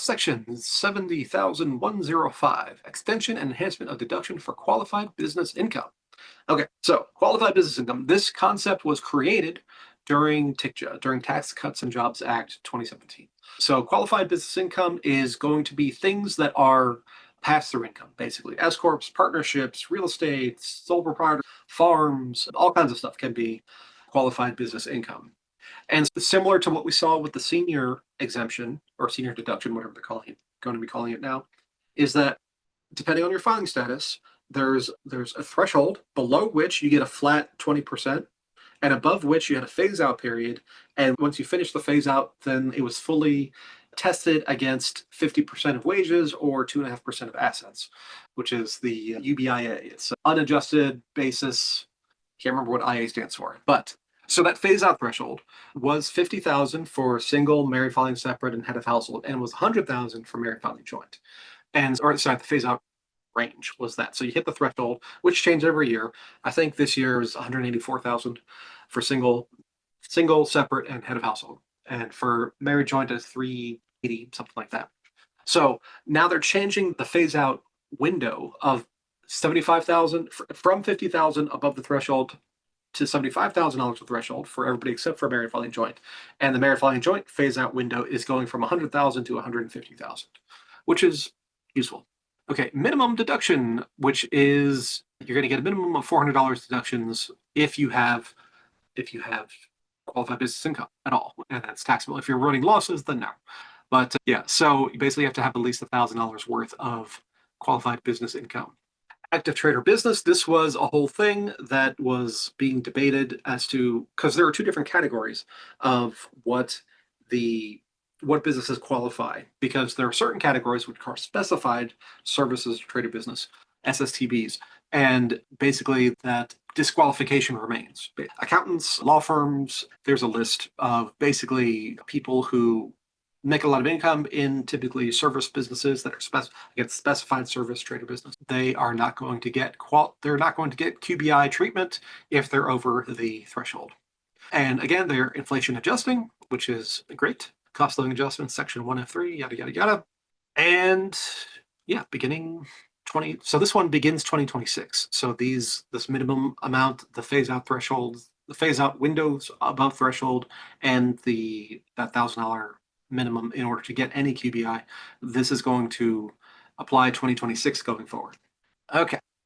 Section 70,105, Extension and Enhancement of Deduction for Qualified Business Income. Okay, so qualified business income. This concept was created during TICJA, during Tax Cuts and Jobs Act 2017. So qualified business income is going to be things that are pass-through income, basically. S-Corps, partnerships, real estate, sole proprietor, farms, all kinds of stuff can be qualified business income. And similar to what we saw with the senior exemption or senior deduction, whatever they're going to be calling it now, is that depending on your filing status, there's a threshold below which you get a flat 20%, and above which you had a phase out period. And once you finish the phase out, then it was fully tested against 50% of wages or 2.5% of assets, which is the UBIA. It's an unadjusted basis. Can't remember what IA stands for, but so that phase out threshold was 50,000 for single, married filing separate, and head of household, and was 100,000 for married filing joint. And or sorry, the phase out range was that. So you hit the threshold, which changed every year. I think this year is 184,000 for single, separate, and head of household, and for married joint is 380, something like that. So now they're changing the phase out window of 75,000 from 50,000 above the threshold to $75,000 the threshold for everybody except for married filing joint. And the married filing joint phase out window is going from 100,000 to 150,000, which is useful. Okay, minimum deduction, which is you're going to get a minimum of $400 deductions if you have qualified business income at all, and that's taxable. If you're running losses, then no. But yeah, so you basically have to have at least $1,000 worth of qualified business income. Active trader business, this was a whole thing that was being debated as to, because there are two different categories of what businesses qualify, because there are certain categories which are specified services trader business, SSTBs, and basically that disqualification remains. Accountants, law firms, there's a list of basically people who make a lot of income in typically service businesses that are specified service trader business. They are not going to get QBI treatment if they're over the threshold. And again, they're inflation adjusting, which is great. Cost of living adjustment, section 1F3, yada yada yada. And yeah, so this one begins 2026. So this minimum amount, the phase out threshold, the phase out windows above threshold, and that $1,000 minimum in order to get any QBI, this is going to apply 2026 going forward. Okay,